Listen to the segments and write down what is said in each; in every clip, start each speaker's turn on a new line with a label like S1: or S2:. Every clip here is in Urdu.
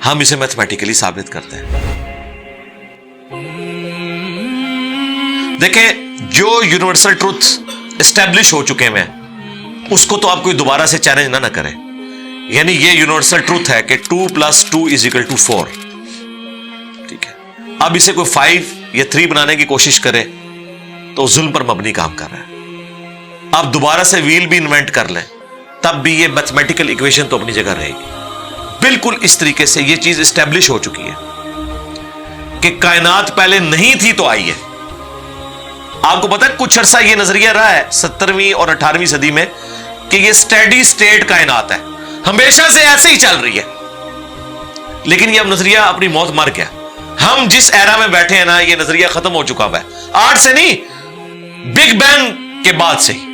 S1: ہم اسے میتھمیٹیکلی ثابت کرتے ہیں. دیکھیں جو یونیورسل ٹروتھ اسٹیبلش ہو چکے ہیں اس کو تو آپ کوئی دوبارہ سے چیلنج نہ کریں. یعنی یہ یونیورسل ٹروتھ ہے کہ 2 + 2 = 4. ٹھیک ہے, اب اسے کوئی 5 یا 3 بنانے کی کوشش کرے تو ظلم پر مبنی کام کر رہا ہے. آپ دوبارہ سے ویل بھی انوینٹ کر لیں تب بھی یہ میتھمیٹیکل ایکویشن تو اپنی جگہ رہے گی. بالکل اس طریقے سے یہ چیز اسٹیبلش ہو چکی ہے کہ کائنات پہلے نہیں تھی تو آئی ہے. آپ کو پتا ہے کچھ عرصہ یہ نظریہ رہا ہے 17ویں اور 18ویں صدی میں کہ یہ اسٹیڈی سٹیٹ کائنات ہے, ہمیشہ سے ایسے ہی چل رہی ہے. لیکن یہ اب نظریہ اپنی موت مر گیا. ہم جس ایرا میں بیٹھے ہیں نا یہ نظریہ ختم ہو چکا ہوا ہے. آج سے نہیں, بگ بینگ کے بعد سے ہی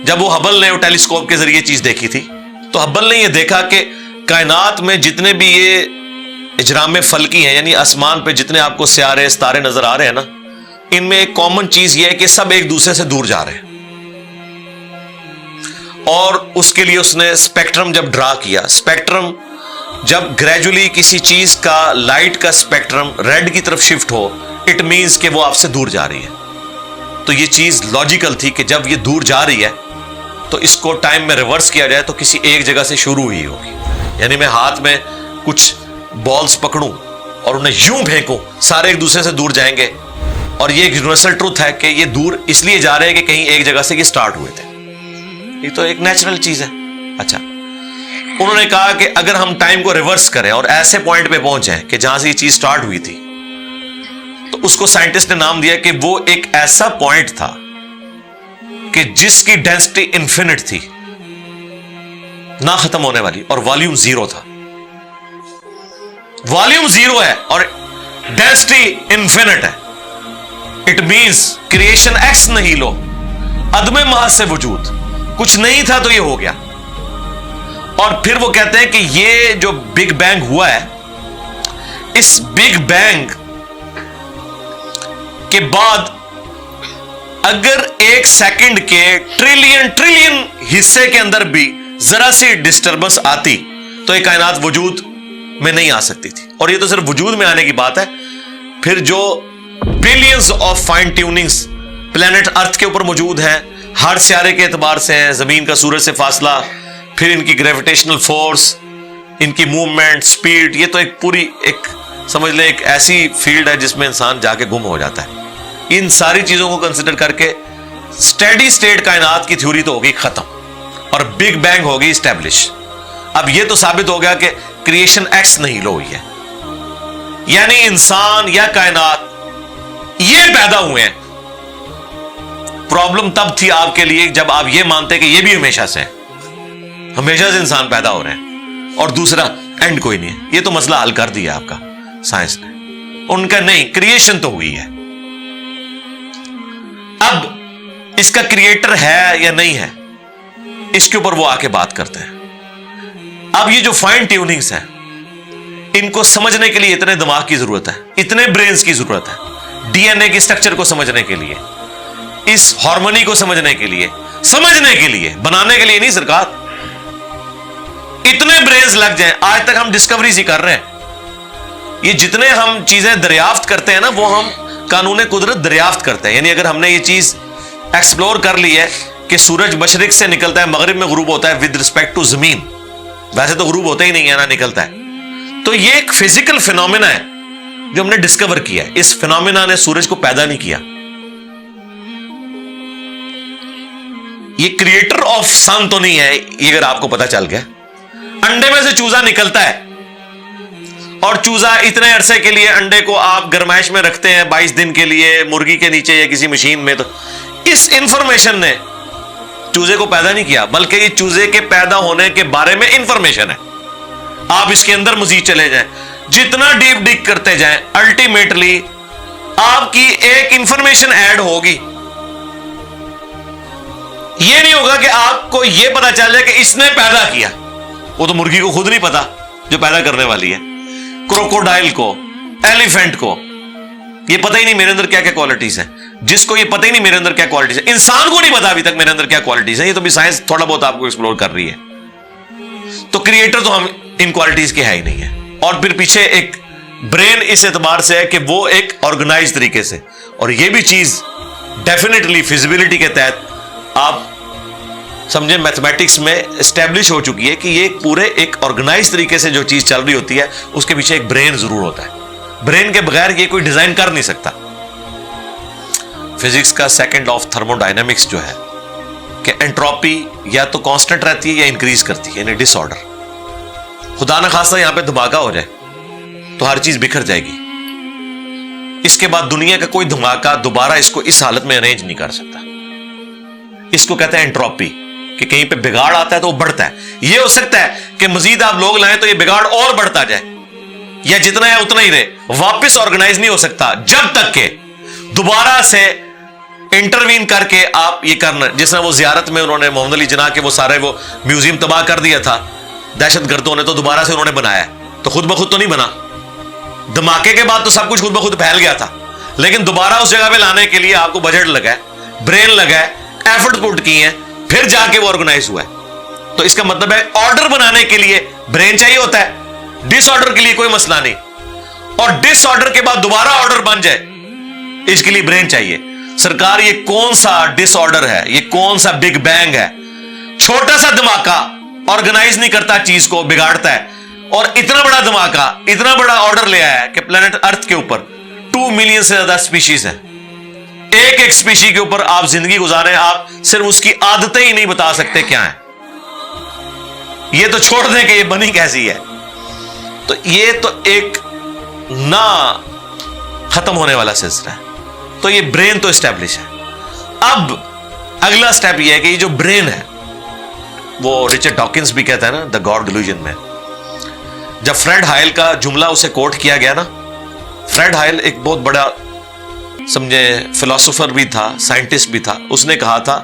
S1: جب وہ ہبل نے وہ ٹیلیسکوپ کے ذریعے چیز دیکھی تھی تو ہبل نے یہ دیکھا کہ کائنات میں جتنے بھی یہ اجرام فلکی ہیں یعنی آسمان پہ جتنے آپ کو سیارے ستارے نظر آ رہے ہیں نا ان میں ایک کامن چیز یہ ہے کہ سب ایک دوسرے سے دور جا رہے ہیں. اور اس کے لیے اس نے اسپیکٹرم جب ڈرا کیا, اسپیکٹرم جب گریجولی کسی چیز کا لائٹ کا اسپیکٹرم ریڈ کی طرف شفٹ ہو اٹ مینز کہ وہ آپ سے دور جا رہی ہے. تو یہ چیز لاجیکل تھی کہ جب یہ دور جا رہی ہے تو اس کو ٹائم میں ریورس کیا جائے تو کسی ایک جگہ سے شروع ہوئی ہوگی. یعنی میں ہاتھ میں کچھ بالز پکڑوں اور انہیں یوں پھینکوں, سارے ایک دوسرے سے دور جائیں گے. اور یہ ایک یونیورسل ٹروتھ ہے کہ یہ دور اس لیے جا رہے ہیں کہ کہیں ایک جگہ سے یہ سٹارٹ ہوئے تھے. یہ تو ایک نیچرل چیز ہے. اچھا, انہوں نے کہا کہ اگر ہم ٹائم کو ریورس کریں اور ایسے پوائنٹ پہ پہنچیں کہ جہاں سے یہ چیز سٹارٹ ہوئی تھی تو اس کو سائنٹسٹ نے نام دیا کہ وہ ایک ایسا پوائنٹ تھا کہ جس کی ڈینسٹی انفینٹ تھی, نہ ختم ہونے والی, اور والیوم 0 تھا. والیوم 0 ہے اور ڈینسٹی انفینٹ ہے. اٹ مینز کریشن ایکس نہیں لو, عدم محض سے وجود, کچھ نہیں تھا تو یہ ہو گیا. اور پھر وہ کہتے ہیں کہ یہ جو بگ بینگ ہوا ہے اس بگ بینگ کے بعد اگر 1 سیکنڈ کے ٹریلین حصے کے اندر بھی ذرا سی ڈسٹربنس آتی تو یہ کائنات وجود میں نہیں آ سکتی تھی. اور یہ تو صرف وجود میں آنے کی بات ہے. پھر جو billions of fine tunings planet Earth کے اوپر موجود ہیں, ہر سیارے کے اعتبار سے ہیں, زمین کا سورج سے فاصلہ, پھر ان کی گریویٹیشنل فورس, ان کی موومنٹ, سپیڈ, یہ تو ایک پوری ایک سمجھ لیں ایک ایسی فیلڈ ہے جس میں انسان جا کے گم ہو جاتا ہے. ان ساری چیزوں کو کنسیڈر کر کے اسٹیڈی سٹیٹ کائنات کی تھیوری تو ہوگی ختم اور بگ بینگ ہوگی اسٹیبلش. اب یہ تو ثابت ہو گیا کہ کریشن ایکس نہیں لو ہوئی ہے, یعنی انسان یا کائنات یہ پیدا ہوئے ہیں. پرابلم تب تھی آپ کے لیے جب آپ یہ مانتے کہ یہ بھی ہمیشہ سے انسان پیدا ہو رہے ہیں اور دوسرا اینڈ کوئی نہیں ہے. یہ تو مسئلہ حل کر دیا آپ کا سائنس نے. ان کا نہیں, کریشن تو ہوئی ہے. اب اس کا کریٹر ہے یا نہیں ہے اس کے اوپر وہ آ کے بات کرتے ہیں. اب یہ جو فائن ٹیوننگز ہیں ان کو سمجھنے کے لیے اتنے دماغ کی ضرورت ہے, اتنے برینز کی ضرورت ہے. ڈی این اے کی سٹرکچر کو سمجھنے کے لیے, اس ہارمونی کو سمجھنے کے لیے, بنانے کے لیے نہیں سرکار. اتنے برینز لگ جائیں. آج تک ہم ڈسکوریز ہی کر رہے ہیں. یہ جتنے ہم چیزیں دریافت کرتے ہیں نا وہ ہم قانون قدرت دریافت کرتے ہیں. یعنی اگر ہم نے یہ چیز ایکسپلور کر لی ہے کہ سورج مشرق سے نکلتا ہے مغرب میں غروب ہوتا ہے ود رسپیکٹ ٹو زمین, ویسے تو غروب ہوتا ہی نہیں ہے نا, نکلتا ہے. تو یہ ایک فزیکل فینومینا ہے جو ہم نے ڈسکور کیا ہے. اس فینومینا نے سورج کو پیدا نہیں کیا. یہ کریٹر آف سن تو نہیں ہے, یہ اگر آپ کو پتا چل گیا. انڈے میں سے چوزا نکلتا ہے اور چوزا اتنے عرصے کے لیے انڈے کو آپ گرمائش میں رکھتے ہیں 22 دن کے لیے مرغی کے نیچے یا کسی مشین میں. تو اس انفارمیشن نے چوزے کو پیدا نہیں کیا بلکہ یہ چوزے کے پیدا ہونے کے بارے میں انفارمیشن ہے. آپ اس کے اندر مزید چلے جائیں, جتنا ڈیپ ڈگ کرتے جائیں, الٹیمیٹلی آپ کی ایک انفارمیشن ایڈ ہوگی. یہ نہیں ہوگا کہ آپ کو یہ پتا چل جائے کہ اس نے پیدا کیا. وہ تو مرغی کو خود نہیں پتا جو پیدا کرنے والی ہے. کروکوڈائل کو, ایلیفینٹ کو یہ پتہ ہی نہیں میرے اندر کیا کیا کوالٹیز ہیں. جس کو یہ پتہ ہی نہیں میرے اندر کیا کوالٹیز ہیں, انسان کو نہیں پتا ابھی تک میرے اندر کیا کوالٹیز ہیں. یہ تو بھی سائنس تھوڑا بہت آپ کو ایکسپلور کر رہی ہے. تو کریٹر تو ہم ان کوالٹیز کے ہے ہی نہیں ہے. اور پھر پیچھے ایک برین اس اعتبار سے ہے کہ وہ ایک آرگنائز طریقے سے, اور یہ بھی چیز ڈیفینیٹلی فیزیبلٹی کے تحت آپ سمجھیں میتھمیٹکس میں اسٹیبلش ہو چکی ہے کہ یہ پورے ایک آرگنائز طریقے سے جو چیز چل رہی ہوتی ہے اس کے پیچھے ایک برین ضرور ہوتا ہے. برین کے بغیر یہ کوئی ڈیزائن کر نہیں سکتا. فزکس کا سیکنڈ آف تھرمو ڈائنامکس جو ہے کہ انٹروپی یا تو کانسٹنٹ رہتی ہے یا انکریز کرتی ہے, یعنی ڈس آرڈر. خدا نہ خاصہ یہاں پہ دھماکہ ہو جائے تو ہر چیز بکھر جائے گی. اس کے بعد دنیا کا کوئی دھماکہ دوبارہ اس کو اس حالت میں ارینج نہیں کر سکتا. اس کو کہتے ہیں انٹروپی, کہ کہیں پہ بگاڑ آتا ہے تو وہ بڑھتا ہے. یہ ہو سکتا ہے کہ مزید آپ لوگ لائیں تو یہ بگاڑ اور بڑھتا جائے, یا جتنا ہے اتنا ہی رہے, واپس آرگنائز نہیں ہو سکتا جب تک کہ دوبارہ سے انٹروین کر کے آپ یہ کرنا. جس طرح وہ زیارت میں انہوں نے محمد علی جناح کے وہ سارے وہ میوزیم تباہ کر دیا تھا دہشت گردوں نے, تو دوبارہ سے انہوں نے بنایا, تو خود بخود تو نہیں بنا. دھماکے کے بعد تو سب کچھ خود بخود پھیل گیا تھا, لیکن دوبارہ اس جگہ پہ لانے کے لیے آپ کو بجٹ لگا ہے, برین لگا ہے, ایفرٹ پٹ کی ہیں, پھر جا کے وہ آرگنائز ہوا ہے. تو اس کا مطلب ہے آرڈر بنانے کے لیے برین چاہیے ہوتا ہے, ڈس آرڈر کے لیے کوئی مسئلہ نہیں. اور ڈس آرڈر کے بعد دوبارہ آرڈر بن جائے اس کے لیے برین چاہیے. سرکار یہ کون سا ڈس آرڈر ہے, یہ کون سا بگ بینگ ہے؟ چھوٹا سا دھماکہ آرگنائز نہیں کرتا, چیز کو بگاڑتا ہے, اور اتنا بڑا دھماکہ اتنا بڑا آرڈر لے آیا ہے کہ پلانٹ ارتھ کے اوپر 2 ملین سے زیادہ سپیشیز ہیں. ایک سپیشی کے اوپر آپ زندگی گزاریں, آپ صرف اس کی عادتیں ہی نہیں بتا سکتے کیا ہیں. یہ تو چھوڑ دیں کہ یہ بنی کیسی ہے. تو یہ تو ایک نہ ختم ہونے والا سلسلہ ہے. تو یہ برین تو اسٹیبلش ہے. اب اگلا سٹیپ یہ ہے کہ یہ جو برین ہے, وہ رچرڈ ڈاکنز بھی کہتا ہے نا دا گاڈ ڈیلوژن میں, جب فریڈ ہائل کا جملہ اسے کوٹ کیا گیا نا, فریڈ ہائل ایک بہت بڑا سمجھے فلاسفر بھی تھا, سائنٹسٹ بھی تھا. اس نے کہا تھا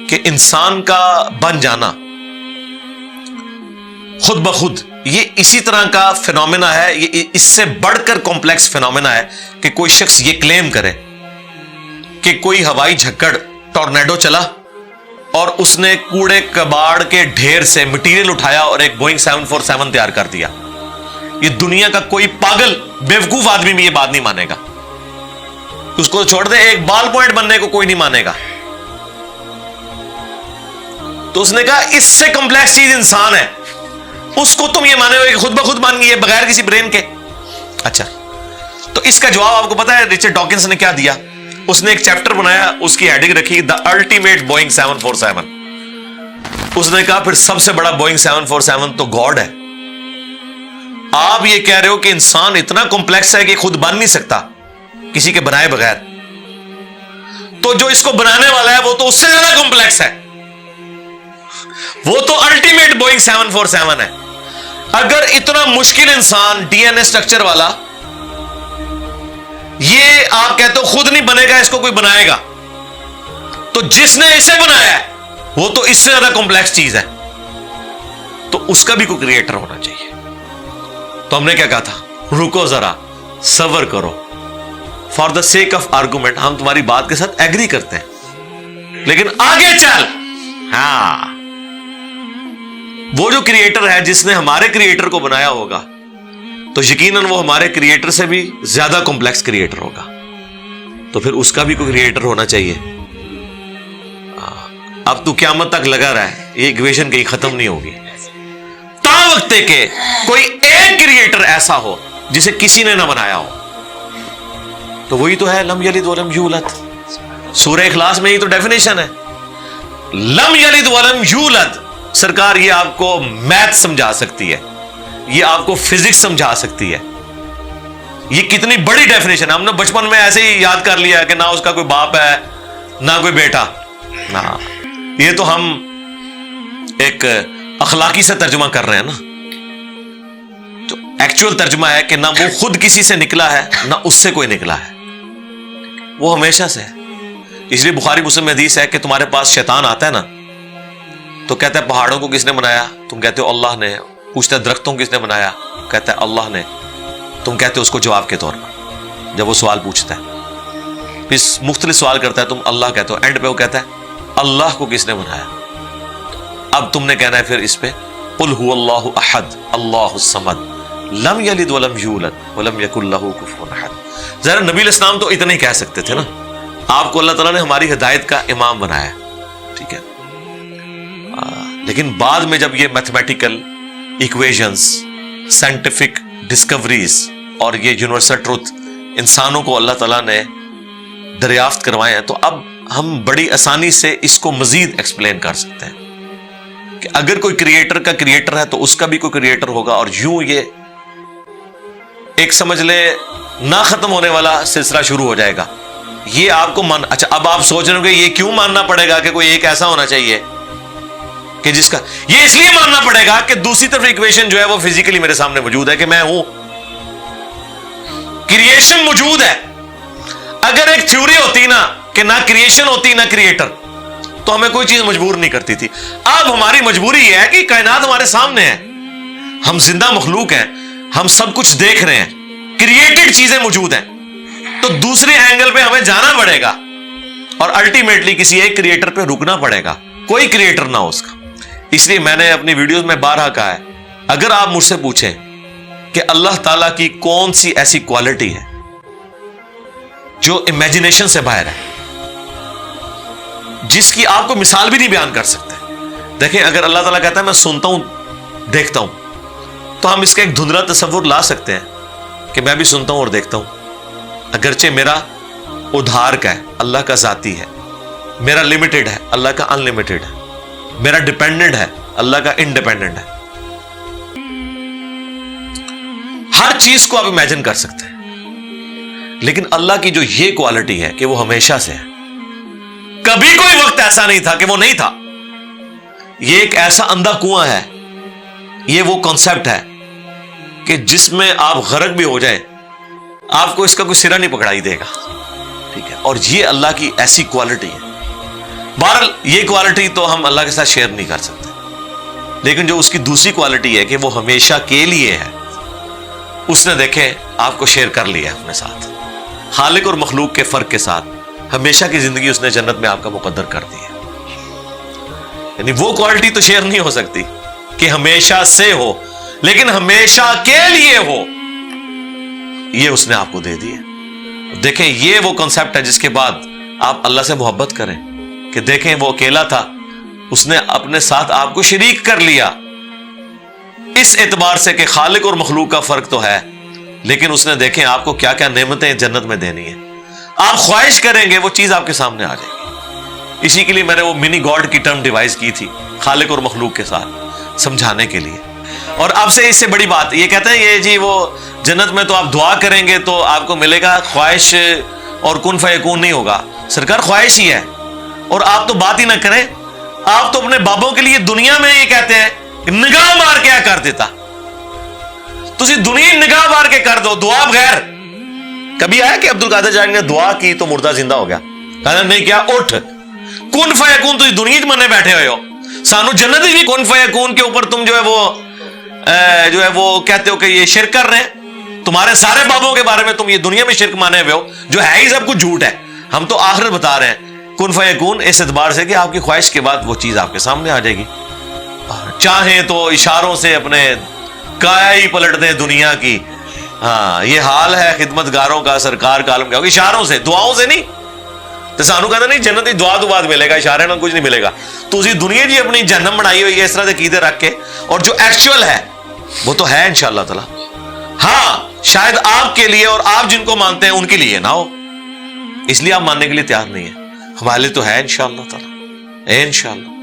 S1: کہ انسان کا بن جانا خود بخود یہ اسی طرح کا فینومینا ہے, یہ اس سے بڑھ کر کمپلیکس فینومینا ہے کہ کوئی شخص یہ کلیم کرے کہ کوئی ہوائی جھکڑ ٹورنیڈو چلا اور اس نے کوڑے کباڑ کے ڈھیر سے مٹیریل اٹھایا اور ایک بوئنگ 747 تیار کر دیا. یہ دنیا کا کوئی پاگل بیوقوف آدمی بھی یہ بات نہیں مانے گا. اس کو چھوڑ دے, ایک بال پوائنٹ بننے کو کوئی نہیں مانے گا. تو اس نے کہا اس سے کمپلیکس چیز انسان ہے, اس کو تم یہ مانے ہو کہ خود بخود مان گئی ہے بغیر کسی برین کے. اچھا, تو اس کا جواب آپ کو پتا ہے رچرڈ ڈاکنز نے کیا دیا؟ اس نے ایک چیپٹر بنایا, اس کی ہیڈنگ رکھی دا الٹیمیٹ بوئنگ 747. اس نے کہا پھر سب سے بڑا بوئنگ 747 تو گاڈ ہے. آپ یہ کہہ رہے ہو کہ انسان اتنا کمپلیکس ہے کہ خود بن نہیں سکتا کسی کے بنائے بغیر, تو جو اس کو بنانے والا ہے وہ تو اس سے زیادہ کمپلیکس ہے, وہ تو الٹیمیٹ بوئنگ 747 ہے. اگر اتنا مشکل انسان ڈی این اے اسٹرکچر والا, یہ آپ کہتے ہو خود نہیں بنے گا, اس کو کوئی بنائے گا, تو جس نے اسے بنایا ہے وہ تو اس سے زیادہ کمپلیکس چیز ہے, تو اس کا بھی کوئی کریٹر ہونا چاہیے. تو ہم نے کیا کہا تھا, رکو ذرا صبر کرو, for the sake of argument ہم تمہاری بات کے ساتھ ایگری کرتے ہیں, لیکن آگے چل. ہاں, وہ جو کریٹر ہے جس نے ہمارے کریٹر کو بنایا ہوگا تو یقیناً وہ ہمارے کریٹر سے بھی زیادہ کمپلیکس کریٹر ہوگا, تو پھر اس کا بھی کوئی کریٹر ہونا چاہیے. اب تو قیامت تک لگا رہا ہے, یہ ایکویشن کہیں ختم نہیں ہوگی تا وقت کہ کوئی ایک کریٹر ایسا ہو جسے کسی نے نہ بنایا ہو. تو وہی تو ہے لم یلد ولم یولد. سورہ اخلاص میں ہی تو ڈیفینیشن ہے, لم یلد ولم یولد. سرکار یہ آپ کو میتھ سمجھا سکتی ہے, یہ آپ کو فزکس سمجھا سکتی ہے. یہ کتنی بڑی ڈیفینیشن ہے. ہم نے بچپن میں ایسے ہی یاد کر لیا کہ نہ اس کا کوئی باپ ہے نہ کوئی بیٹا. نہ, یہ تو ہم ایک اخلاقی سے ترجمہ کر رہے ہیں نا. تو ایکچوئل ترجمہ ہے کہ نہ وہ خود کسی سے نکلا ہے نہ اس سے کوئی نکلا ہے, وہ ہمیشہ سے ہے. اس لیے بخاری مسلم میں حدیث ہے کہ تمہارے پاس شیطان آتا ہے نا تو کہتا ہے پہاڑوں کو کس نے بنایا؟ تم کہتے ہو اللہ نے. پوچھتا ہے درختوں کو کس نے بنایا؟ کہتا ہے اللہ نے. تم کہتے ہو اس کو جواب کے طور پر جب وہ سوال پوچھتا ہے, پھر مختلف سوال کرتا ہے, تم اللہ کہتے ہو, اینڈ پہ وہ کہتا ہے اللہ کو کس نے بنایا؟ اب تم نے کہنا ہے پھر اس پہ قل هو اللہ احد اللہ الصمد لم یلد ولم یولد ولم یکن لہ کفوا احد۔ ذرا نبی علیہ السلام تو اتنا ہی کہہ سکتے تھے نا، آپ کو اللہ تعالیٰ نے ہماری ہدایت کا امام بنایا، ٹھیک ہے، لیکن بعد میں جب یہ میتھمیٹیکل ایکویشنز، سائنٹیفک ڈسکوریز اور یہ یونیورسل ٹروتھ انسانوں کو اللہ تعالیٰ نے دریافت کروائے ہیں، تو اب ہم بڑی آسانی سے اس کو مزید ایکسپلین کر سکتے ہیں کہ اگر کوئی کریٹر کا کریٹر ہے تو اس کا بھی کوئی کریٹر ہوگا، اور یوں یہ ایک سمجھ لے نہ ختم ہونے والا سلسلہ شروع ہو جائے گا۔ یہ آپ کو اچھا اب آپ سوچ رہے ہوں کہ یہ کیوں ماننا پڑے گا کہ کوئی ایک ایسا ہونا چاہیے کہ جس کا، یہ اس لیے ماننا پڑے گا کہ دوسری طرف ایکویشن جو ہے وہ فزیکلی میرے سامنے موجود ہے کہ میں ہوں، کریشن موجود ہے۔ اگر ایک تھیوری ہوتی نا کہ نہ کریشن ہوتی نہ کریٹر تو ہمیں کوئی چیز مجبور نہیں کرتی تھی۔ اب ہماری مجبوری یہ ہے کہ کائنات ہمارے سامنے ہے، ہم زندہ مخلوق ہیں، ہم سب کچھ دیکھ رہے ہیں، کریٹڈ چیزیں موجود ہیں، تو دوسرے اینگل پہ ہمیں جانا پڑے گا اور الٹیمیٹلی کسی ایک کریٹر پہ رکنا پڑے گا، کوئی کریٹر نہ ہو اس کا۔ اس لیے میں نے اپنی ویڈیوز میں بارہا کہا ہے، اگر آپ مجھ سے پوچھیں کہ اللہ تعالیٰ کی کون سی ایسی کوالٹی ہے جو امیجنیشن سے باہر ہے، جس کی آپ کو مثال بھی نہیں بیان کر سکتے۔ دیکھیں اگر اللہ تعالیٰ کہتا ہے میں سنتا ہوں دیکھتا ہوں، تو ہم اس کا ایک دھندلا تصور لا سکتے ہیں کہ میں بھی سنتا ہوں اور دیکھتا ہوں، اگرچہ میرا ادھار کا ہے، اللہ کا ذاتی ہے، میرا لمیٹڈ ہے، اللہ کا ان لمیٹڈ ہے، میرا ڈیپینڈنٹ ہے، اللہ کا انڈیپینڈنٹ ہے۔ ہر چیز کو آپ امیجن کر سکتے ہیں، لیکن اللہ کی جو یہ کوالٹی ہے کہ وہ ہمیشہ سے ہے، کبھی کوئی وقت ایسا نہیں تھا کہ وہ نہیں تھا۔ یہ ایک ایسا اندھا کنواں ہے، یہ وہ کانسیپٹ ہے کہ جس میں آپ غرق بھی ہو جائیں آپ کو اس کا کوئی سرا نہیں پکڑائی دے گا، ٹھیک ہے، اور یہ اللہ کی ایسی کوالٹی ہے۔ بہرحال یہ کوالٹی تو ہم اللہ کے ساتھ شیئر نہیں کر سکتے، لیکن جو اس کی دوسری کوالٹی ہے کہ وہ ہمیشہ کے لیے ہے، اس نے دیکھیں آپ کو شیئر کر لیا ہے اپنے ساتھ، خالق اور مخلوق کے فرق کے ساتھ ہمیشہ کی زندگی اس نے جنت میں آپ کا مقدر کر دی ہے۔ یعنی وہ کوالٹی تو شیئر نہیں ہو سکتی کہ ہمیشہ سے ہو، لیکن ہمیشہ کے لیے ہو، یہ اس نے آپ کو دے دی ہے۔ دیکھیں یہ وہ کنسپٹ ہے جس کے بعد آپ اللہ سے محبت کریں کہ دیکھیں وہ اکیلا تھا، اس نے اپنے ساتھ آپ کو شریک کر لیا، اس اعتبار سے کہ خالق اور مخلوق کا فرق تو ہے، لیکن اس نے دیکھیں آپ کو کیا کیا نعمتیں جنت میں دینی ہیں، آپ خواہش کریں گے وہ چیز آپ کے سامنے آ جائے گی۔ اسی کے لیے میں نے وہ منی گاڈ کی ٹرم ڈیوائز کی تھی خالق اور مخلوق کے ساتھ سمجھانے کے لیے۔ اور اب سے اس سے بڑی بات یہ کہتے ہیں یہ جی وہ جنت میں تو آپ دعا کریں گے تو آپ کو ملے گا، خواہش اور کن فیکون نہیں ہوگا۔ سرکار خواہش ہی ہے، اور آپ تو بات ہی نہ کریں، آپ تو اپنے بابوں کے لیے دنیا میں یہ کہتے ہیں نگاہ مار کے کر دیتا، تسی دنیا نگاہ مار کے کر دو دعا بغیر۔ کبھی آیا کہ عبد القادر جان نے دعا کی تو مردہ زندہ ہو گیا؟ کہا نہیں کیا، اٹھ کن فیکون، تسی دنیا چ منے بیٹھے ہوئے ہو، سانو جنت ہی نہیں، کن فیکون کے اوپر تم جو ہے وہ کہتے ہو کہ یہ شرک کر رہے ہیں، تمہارے سارے بابوں کے بارے میں تم یہ دنیا میں شرک مانے ہوئے ہو جو ہے ہی سب کچھ جھوٹ ہے، ہم تو آخرت بتا رہے ہیں کن فیکون، اس اعتبار سے کہ آپ کی خواہش کے بعد وہ چیز آپ کے سامنے آ جائے گی۔ چاہیں تو اشاروں سے اپنے کایا ہی پلٹ دیں دنیا کی، ہاں یہ حال ہے خدمت گاروں کا، سرکار کا عالم کیا ہوگا، اشاروں سے، دعاؤں سے نہیں۔ تو سانو کہتا نہیں جنت دعا تو بعد ملے گا، اشارے میں کچھ نہیں ملے گا۔ تو اسی دنیا جی اپنی جہنم بنائی ہوئی ہے اس طرح سے عقیدے رکھ کے، اور جو ایکچوئل ہے وہ تو ہے انشاءاللہ تعالی، ہاں شاید آپ کے لیے اور آپ جن کو مانتے ہیں ان کے لیے نہ ہو، اس لیے آپ ماننے کے لیے تیار نہیں ہے، ہمارے لیے تو ہے انشاءاللہ تعالی، انشاءاللہ۔